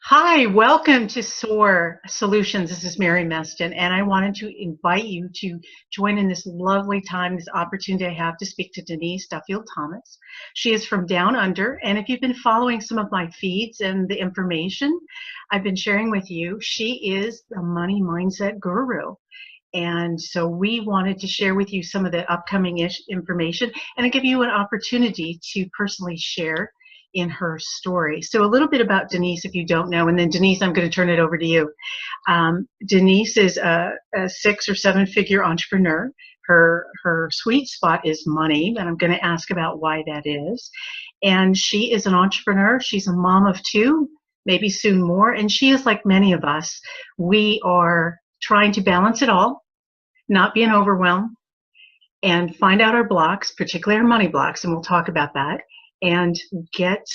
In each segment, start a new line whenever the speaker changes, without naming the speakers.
Hi, welcome to SOAR Solutions. This is Mary Meston, and I wanted to invite you to join in this lovely time, this opportunity I have to speak to Denise Duffield Thomas. She is from Down Under, and if you've been following some of my feeds and the information I've been sharing with you, she is a money mindset guru. And so we wanted to share with you some of the upcoming information and give you an opportunity to personally share in her story. So a little bit about Denise, if you don't know, and then Denise, I'm going to turn it over to you. Denise is a 6 or 7 figure entrepreneur. Her sweet spot is money, and I'm going to ask about why that is. And she is an entrepreneur. She's a mom of 2, maybe soon more. And she is like many of us. We are trying to balance it all, not being overwhelmed, and find out our blocks, particularly our money blocks, and we'll talk about that, and get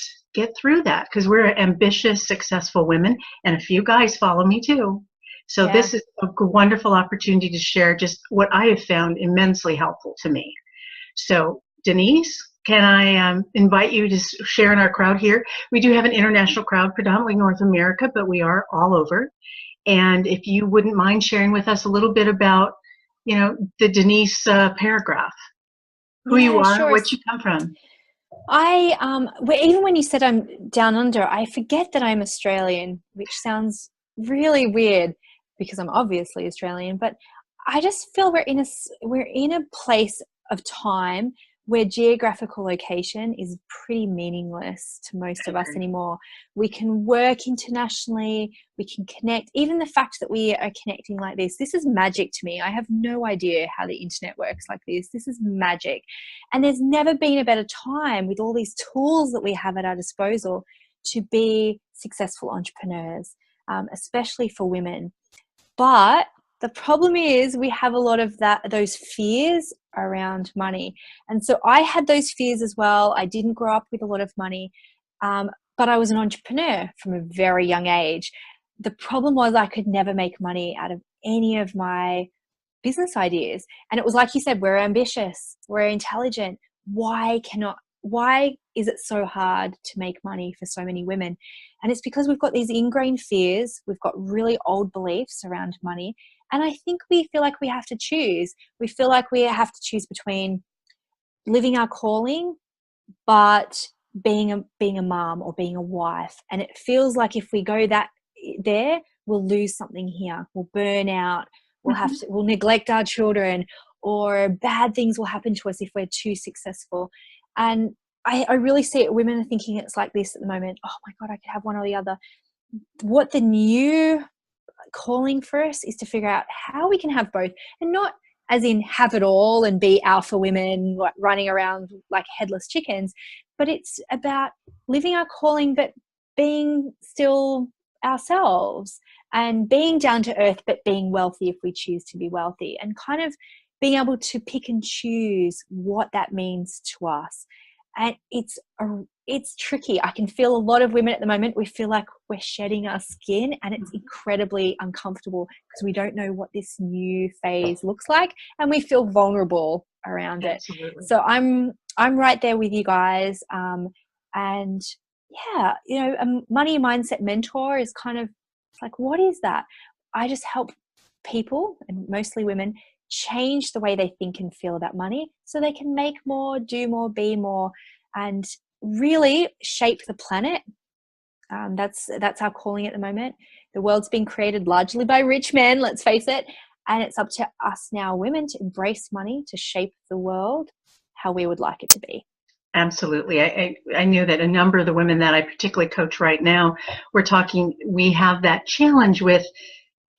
through that, because we're ambitious, successful women, and a few guys follow me too. So
Yeah.
this is a wonderful opportunity to share just what I have found immensely helpful to me. So Denise, can I invite you to share in our crowd here? We do have an international crowd, predominantly North America, but we are all over. And if you wouldn't mind sharing with us a little bit about, the Denise paragraph, who you
Yeah,
are,
sure.
what you come from.
Even when you said I'm down under, I forget that I'm Australian, which sounds really weird because I'm obviously Australian, but I just feel we're in a place of time where geographical location is pretty meaningless to most of us anymore. We can work internationally, we can connect. Even the fact that we are connecting like this is magic to me. I have no idea how the internet works like this. This is magic. And there's never been a better time with all these tools that we have at our disposal to be successful entrepreneurs, especially for women. But the problem is we have a lot of those fears around money. And so I had those fears as well. I didn't grow up with a lot of money, but I was an entrepreneur from a very young age. The problem was I could never make money out of any of my business ideas. And it was like you said, we're ambitious, we're intelligent. Why is it so hard to make money for so many women? And it's because we've got these ingrained fears, we've got really old beliefs around money. And I think we feel like we have to choose. We feel like we have to choose between living our calling, but being a mom or being a wife. And it feels like if we go there, we'll lose something here. We'll burn out. We'll neglect our children, or bad things will happen to us if we're too successful. And I really see it. Women are thinking it's like this at the moment. Oh my God, I could have one or the other. What the new calling for us is to figure out how we can have both, and not as in have it all and be alpha women like running around like headless chickens, but it's about living our calling but being still ourselves, and being down to earth but being wealthy if we choose to be wealthy, and kind of being able to pick and choose what that means to us. And it's tricky. I can feel a lot of women at the moment, we feel like we're shedding our skin, and it's incredibly uncomfortable because we don't know what this new phase looks like, and we feel vulnerable around it.
Absolutely.
So I'm right there with you guys. And yeah, a money mindset mentor is kind of like, what is that? I just help people, and mostly women, change the way they think and feel about money so they can make more, do more, be more, and really shape the planet. That's our calling at the moment. The world's been created largely by rich men, let's face it, and it's up to us now, women, to embrace money, to shape the world how we would like it to be.
Absolutely. I knew that a number of the women that I particularly coach right now, we have that challenge with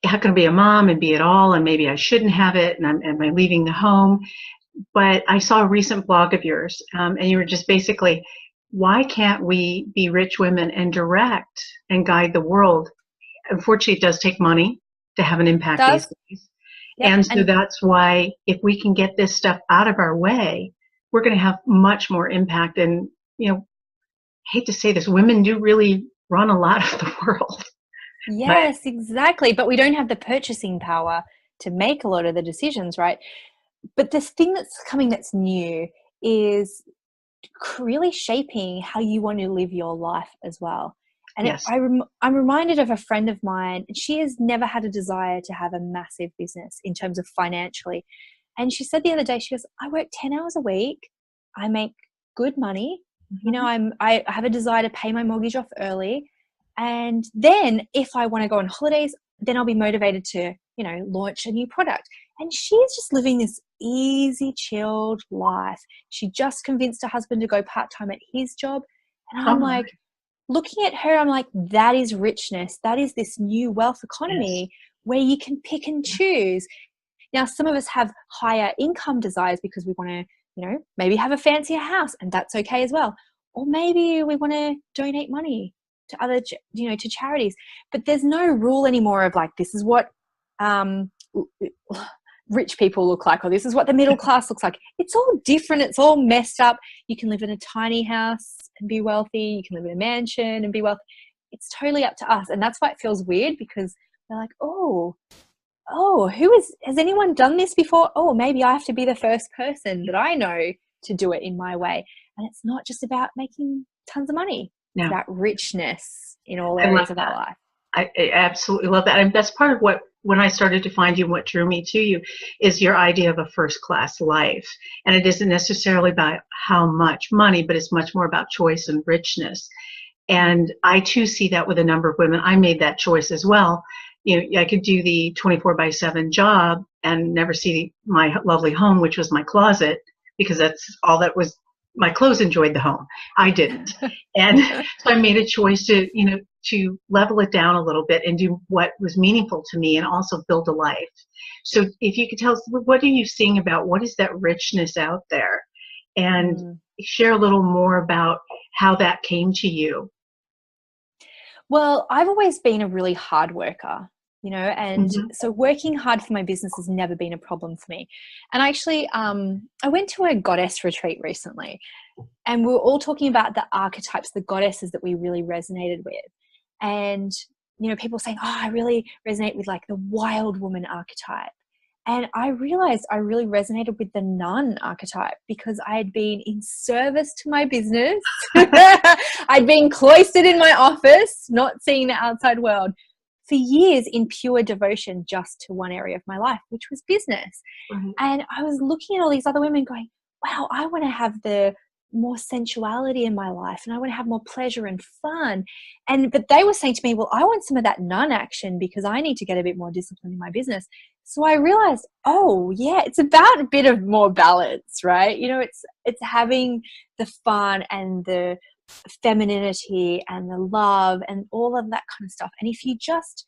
how can I be a mom and be it all, and maybe I shouldn't have it, and am I leaving the home? But I saw a recent blog of yours, and you were just basically, why can't we be rich women and direct and guide the world? Unfortunately, it does take money to have an
It
impact these
does.
days.
Yep.
And so
And
that's why if we can get this stuff out of our way, we're going to have much more impact. And, hate to say this, women do really run a lot of the world. But
yes, exactly. But we don't have the purchasing power to make a lot of the decisions, right? But the thing that's coming that's new is really shaping how you want to live your life as well. And
Yes.
I'm reminded of a friend of mine, and she has never had a desire to have a massive business in terms of financially. And she said the other day, she goes, I work 10 hours a week. I make good money. You know,
Mhm.
I have a desire to pay my mortgage off early. And then if I want to go on holidays, then I'll be motivated to, you know, launch a new product. And she's just living this easy, chilled life. She just convinced her husband to go part-time at his job. And
Oh
I'm
my.
like, looking at her, I'm like, that is richness. That is this new wealth
Yes.
economy where you can pick and choose. Now, some of us have higher income desires because we want to, you know, maybe have a fancier house, and that's okay as well. Or maybe we want to donate money to other, you know, to charities. But there's no rule anymore of like, this is what um, rich people look like, or this is what the middle class looks like. It's all different. It's all messed up. You can live in a tiny house and be wealthy. You can live in a mansion and be wealthy. It's totally up to us. And that's why it feels weird, because they're like, oh, has anyone done this before? Oh, maybe I have to be the first person that I know to do it in my way. And it's not just about making tons of money. It's
No,
about richness in all
I love
areas of our
that.
life.
I absolutely love that. And that's part of what, when I started to find you, what drew me to you is your idea of a first class life. And it isn't necessarily about how much money, but it's much more about choice and richness. And I too see that with a number of women. I made that choice as well. You know, I could do the 24/7 job and never see my lovely home, which was my closet, because that's all that was. My clothes enjoyed the home. I didn't. And so I made a choice to, you know, to level it down a little bit and do what was meaningful to me and also build a life. So if you could tell us, what are you seeing about what is that richness out there? And
Mm.
share a little more about how that came to you.
Well, I've always been a really hard worker, you know, and
Mhm.
so working hard for my business has never been a problem for me. And actually, I went to a goddess retreat recently, and we were all talking about the archetypes, the goddesses that we really resonated with. And, you know, people saying, oh, I really resonate with like the wild woman archetype. And I realized I really resonated with the nun archetype because I had been in service to my business. I'd been cloistered in my office, not seeing the outside world for years in pure devotion just to one area of my life, which was business.
Right.
And I was looking at all these other women going, wow, I want to have the more sensuality in my life and I want to have more pleasure and fun. But they were saying to me, well, I want some of that nun action because I need to get a bit more discipline in my business. So I realized, oh yeah, it's about a bit of more balance, right? You know, it's having the fun and the femininity and the love and all of that kind of stuff. And if you just,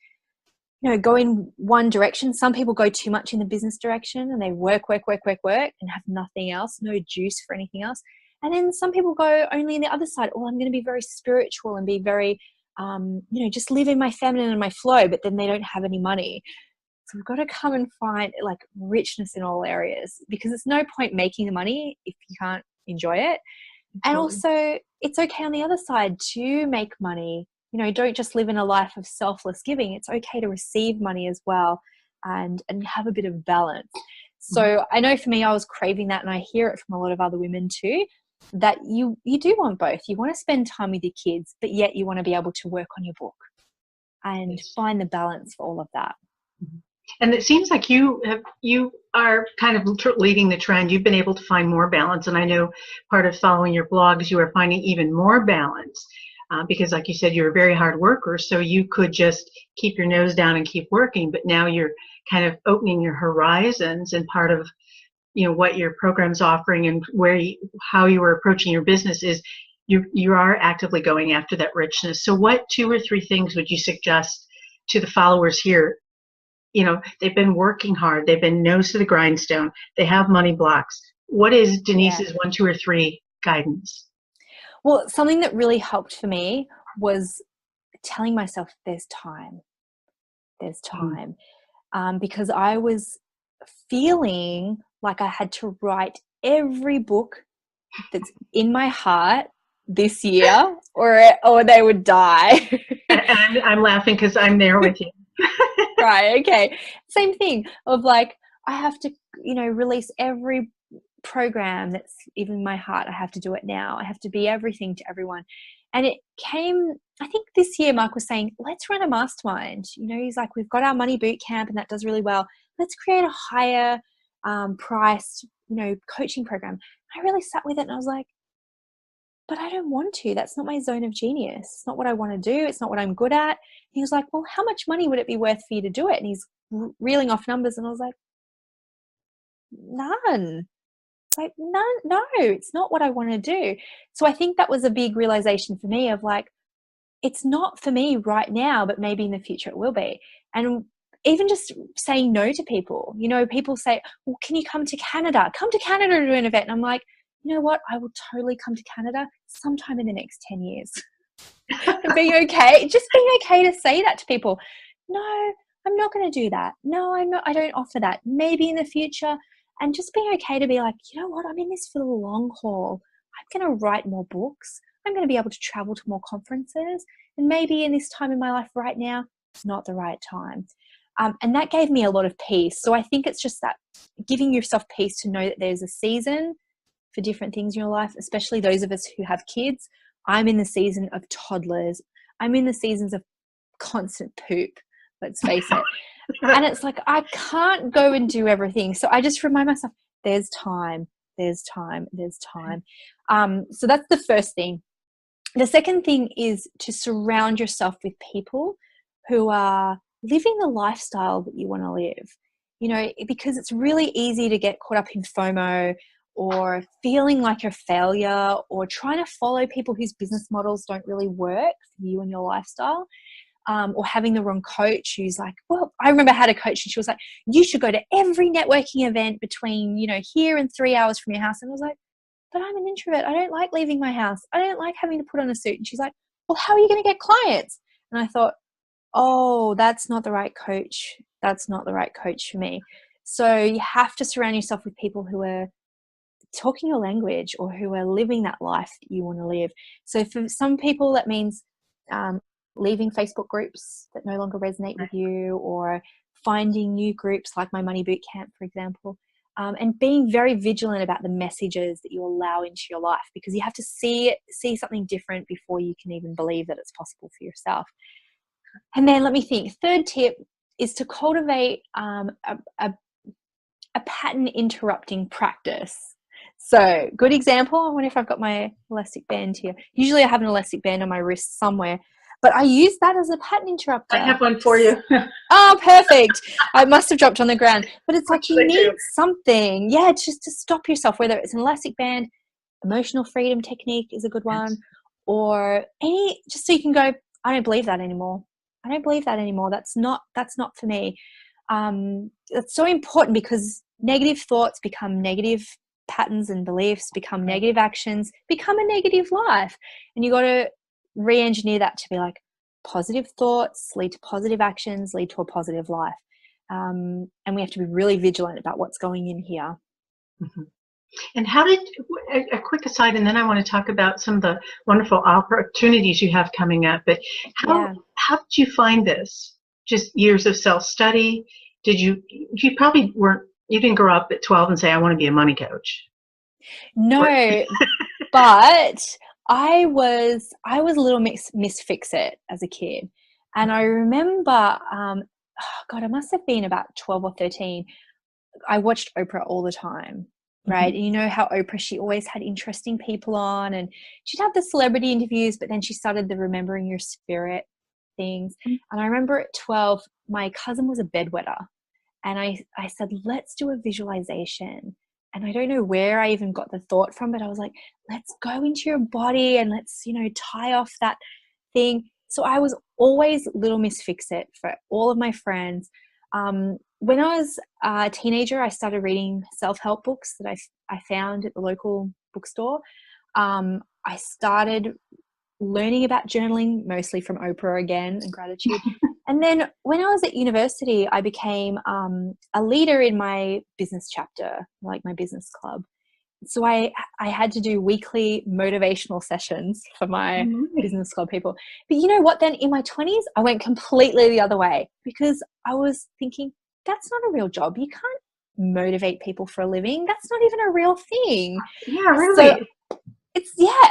you know, go in one direction, some people go too much in the business direction and they work and have nothing else, no juice for anything else. And then some people go only in the other side. Oh, I'm going to be very spiritual and be very, you know, just live in my feminine and my flow, but then they don't have any money. So we've got to come and find like richness in all areas, because it's no point making the money if you can't enjoy it. And
Absolutely.
also, it's okay on the other side to make money. You know, don't just live in a life of selfless giving. It's okay to receive money as well, and have a bit of balance.
Mhm.
So I know for me, I was craving that, and I hear it from a lot of other women too, that you do want both. You want to spend time with your kids, but yet you want to be able to work on your book and
Yes.
find the balance for all of that.
Mhm. And it seems like you are kind of leading the trend. You've been able to find more balance, and I know part of following your blogs, you are finding even more balance because, like you said, you're a very hard worker. So you could just keep your nose down and keep working, but now you're kind of opening your horizons. And part of, you know, what your program's offering and how you are approaching your business is you are actively going after that richness. So what 2 or 3 things would you suggest to the followers here? You know, they've been working hard, they've been nose to the grindstone, they have money blocks. What is
Yeah.
Denise's 1, 2, or 3 guidance?
Well, something that really helped for me was telling myself there's
Mm.
time, because I was feeling like I had to write every book that's in my heart this year, or they would die.
And I'm laughing because I'm there with you.
Right, okay. Same thing of like, I have to, you know, release every program that's even in my heart. I have to do it now. I have to be everything to everyone. And it came, I think this year, Mark was saying, let's run a mastermind. You know, he's like, we've got our money boot camp and that does really well. Let's create a higher priced, you know, coaching program. I really sat with it and I was like, but I don't want to. That's not my zone of genius. It's not what I want to do. It's not what I'm good at. He was like, well, how much money would it be worth for you to do it? And he's reeling off numbers. And I was like, none. Like, no, it's not what I want to do. So I think that was a big realization for me of like, it's not for me right now, but maybe in the future it will be. And even just saying no to people, you know, people say, well, can you come to Canada? Come to Canada to do an event. And I'm like, you know what? I will totally come to Canada sometime in the next 10 years. And being okay, just being okay to say that to people. No, I'm not going to do that. No, I'm not. I don't offer that. Maybe in the future. And just being okay to be like, you know what? I'm in this for the long haul. I'm going to write more books. I'm going to be able to travel to more conferences. And maybe in this time in my life right now, it's not the right time. And that gave me a lot of peace. So I think it's just that giving yourself peace to know that there's a season for different things in your life, especially those of us who have kids. I'm in the season of toddlers. I'm in the seasons of constant poop, let's face it. And it's like, I can't go and do everything. So I just remind myself, there's time, there's time, there's time. So that's the first thing. The second thing is to surround yourself with people who are living the lifestyle that you want to live, you know, because it's really easy to get caught up in FOMO or feeling like you're a failure or trying to follow people whose business models don't really work for you and your lifestyle. Or having the wrong coach who's like, well, I remember I had a coach and she was like, you should go to every networking event between, you know, here and 3 hours from your house. And I was like, but I'm an introvert. I don't like leaving my house. I don't like having to put on a suit. And she's like, well, how are you going to get clients? And I thought, oh, that's not the right coach. That's not the right coach for me. So you have to surround yourself with people who are talking your language or who are living that life that you want to live. So for some people, that means leaving Facebook groups that no longer resonate with you, or finding new groups like my Money Boot Camp, for example, and being very vigilant about the messages that you allow into your life, because you have to see something different before you can even believe that it's possible for yourself. And then let me think. Third tip is to cultivate a pattern interrupting practice. So good example. I wonder if I've got my elastic band here. Usually I have an elastic band on my wrist somewhere, but I use that as a pattern interrupter.
I have one for you.
Oh, perfect. I must have dropped on the ground. But it's like you need something. Yeah, just to stop yourself, whether it's an elastic band, emotional freedom technique is a good one, or just so you can go, I don't believe that anymore. I don't believe that anymore. That's not for me. It's so important because negative thoughts become negative patterns and beliefs, become negative actions, become a negative life. And you got to re-engineer that to be like, positive thoughts lead to positive actions, lead to a positive life. And we have to be really vigilant about what's going in here.
Mm-hmm. And how did, a quick aside, and then I want to talk about some of the wonderful opportunities you have coming up, but how did you find this? Just years of self-study? You probably you didn't grow up at 12 and say, I want to be a money coach.
No, but I was a little misfix-it as a kid. And I remember, I must have been about 12 or 13. I watched Oprah all the time, right? Mm-hmm. And you know how Oprah, she always had interesting people on, and she'd have the celebrity interviews, but then she started the Remembering Your Spirit things. Mm-hmm. And I remember at 12, my cousin was a bedwetter. And I said, let's do a visualization. And I don't know where I even got the thought from, but I was like, let's go into your body and let's, tie off that thing. So I was always Little Miss Fix-It for all of my friends. When I was a teenager, I started reading self-help books that I found at the local bookstore. I started learning about journaling, mostly from Oprah again, and gratitude. And then when I was at university, I became a leader in my business chapter, like my business club. So I had to do weekly motivational sessions for my business club people. But you know what? Then in my 20s, I went completely the other way, because I was thinking, that's not a real job. You can't motivate people for a living. That's not even a real thing.
Yeah,
So
really.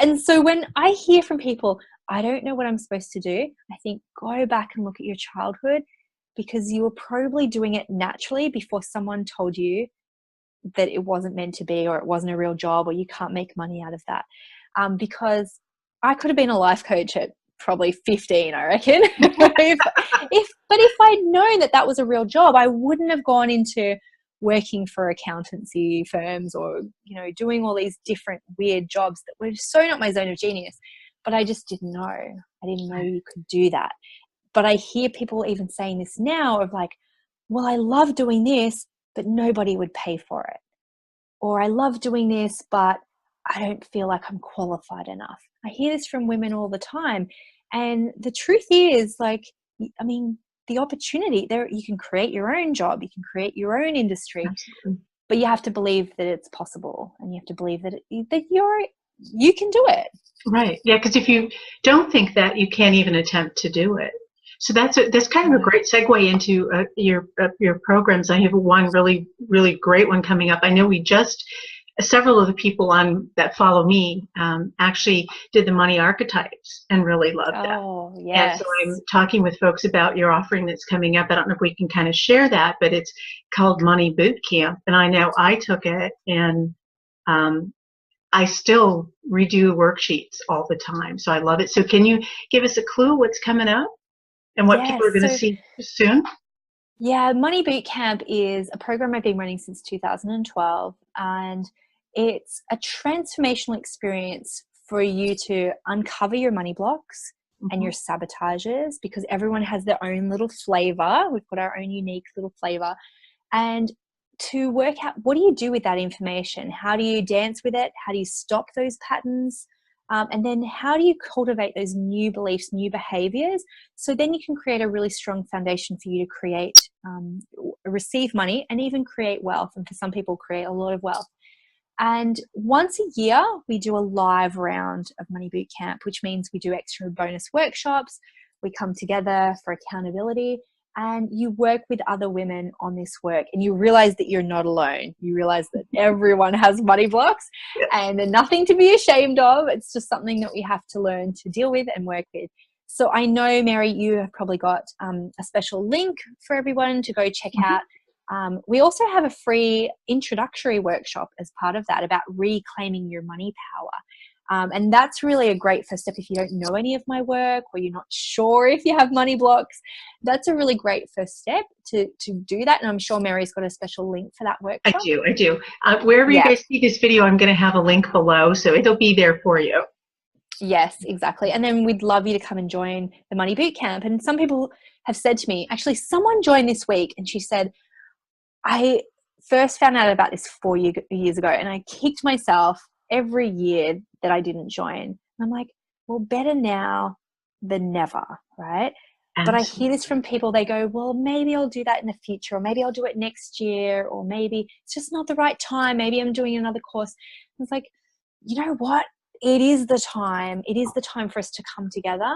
and so when I hear from people, I don't know what I'm supposed to do, I think go back and look at your childhood, because you were probably doing it naturally before someone told you that it wasn't meant to be, or it wasn't a real job, or you can't make money out of that. Because I could have been a life coach at probably 15, I reckon. If I'd known that that was a real job, I wouldn't have gone into working for accountancy firms, or doing all these different weird jobs that were so not my zone of genius. But I just didn't know. I didn't know you could do that. But I hear people even saying this now of like, well, I love doing this, but nobody would pay for it. Or I love doing this, but I don't feel like I'm qualified enough. I hear this from women all the time. And the truth is, like, I mean, the opportunity there, you can create your own job, you can create your own industry,
Absolutely.
but you have to believe that it's possible, and you have to believe that you can do it.
Right. Yeah, because if you don't think that, you can't even attempt to do it. So that's kind of a great segue into your programs. I have one really great one coming up. I know we just several of the people on that follow me actually did the money archetypes and really loved that.
Oh,
And so
yes.
I'm talking with folks about your offering that's coming up. I don't know if we can kind of share that, but it's called Money Boot Camp. And I know I took it, and um, I still redo worksheets all the time. So I love it. So can you give us a clue what's coming up and what people
Yes.
are going to
So,
see soon?
yeah, Money Boot Camp is a program I've been running since 2012, and it's a transformational experience for you to uncover your money blocks and
Mm-hmm.
your sabotages, because everyone has their own little flavor. We've got our own unique little flavor. And to work out, what do you do with that information? How do you dance with it? How do you stop those patterns? And then how do you cultivate those new beliefs, new behaviors? So then you can create a really strong foundation for you to create, receive money, and even create wealth. And for some people, create a lot of wealth. And once a year, we do a live round of Money Boot Camp, which means we do extra bonus workshops. We come together for accountability, and you work with other women on this work, and you realize that you're not alone. You realize that everyone has money blocks,
Yeah.
and they're nothing to be ashamed of. It's just something that we have to learn to deal with and work with. So I know, Mary, you have probably got a special link for everyone to go check
Mm-hmm.
out. We also have a free introductory workshop as part of that about reclaiming your money power. And that's really a great first step if you don't know any of my work, or you're not sure if you have money blocks. That's a really great first step to do that. And I'm sure Mary's got a special link for that
I
workshop.
do. I do. Wherever you
Yeah.
guys see this video, I'm going to have a link below, so it'll be there for you.
Yes, exactly. And then we'd love you to come and join the Money Boot Camp. And some people have said to me, actually, someone joined this week, and she said, I first found out about this 4 years ago, and I kicked myself every year that I didn't join. And I'm like, well, better now than never, right? But I hear this
Absolutely.
from people. They go, well, maybe I'll do that in the future, or maybe I'll do it next year, or maybe it's just not the right time. Maybe I'm doing another course. And it's like, you know what? It is the time. It is the time for us to come together,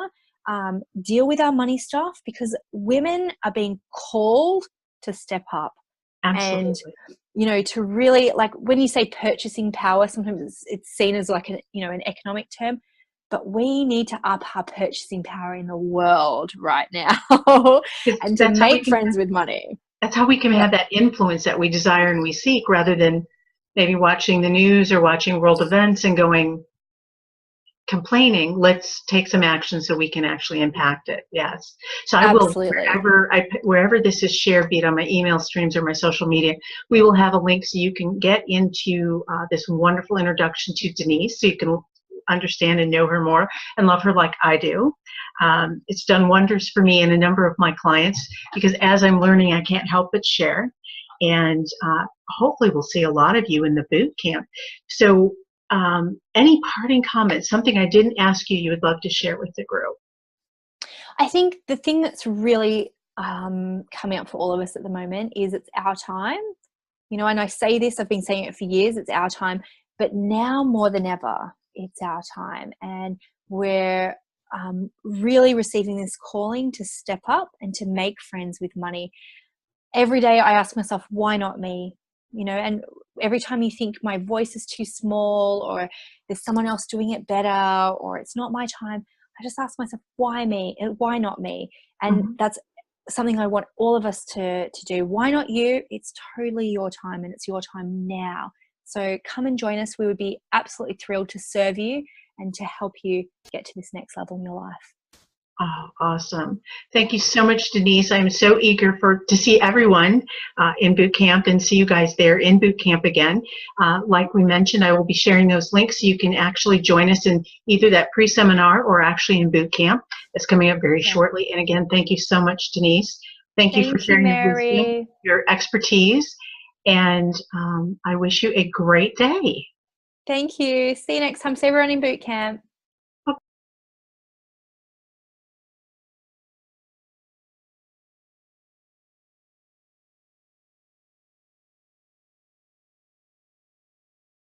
deal with our money stuff, because women are being called to step up. And
Absolutely.
to really, like, when you say purchasing power, sometimes it's seen as like an economic term, but we need to up our purchasing power in the world right now and to
That's how we
make
can.
friends with money.
That's how we can
Yeah,
have that influence that we desire and we seek, rather than maybe watching the news or watching world events and complaining. Let's take some action so we can actually impact it. Yes. So I will,
absolutely.
wherever this is shared, be it on my email streams or my social media, we will have a link so you can get into this wonderful introduction to Denise, so you can understand and know her more and love her like I do. It's done wonders for me and a number of my clients, because as I'm learning, I can't help but share. And hopefully we'll see a lot of you in the boot camp. So any parting comments, something I didn't ask you would love to share with the group?
I think the thing that's really coming up for all of us at the moment is it's our time. And I say this, I've been saying it for years, it's our time, but now more than ever, it's our time. And we're really receiving this calling to step up and to make friends with money. Every day I ask myself, why not me? and every time you think my voice is too small, or there's someone else doing it better, or it's not my time, I just ask myself, why me? And why not me? And
Mhm.
that's something I want all of us to do. Why not you? It's totally your time, and it's your time now. So come and join us. We would be absolutely thrilled to serve you and to help you get to this next level in your life.
Oh, awesome. Thank you so much, Denise. I'm so eager to see everyone in boot camp and see you guys there in boot camp again. Like we mentioned, I will be sharing those links so you can actually join us in either that pre-seminar or actually in boot camp. It's coming up very shortly. And again, thank you so much, Denise. Thank you for
Thank you,
sharing your wisdom,
Mary.
your expertise, and I wish you a great day.
Thank you. See you next time. See everyone in boot camp.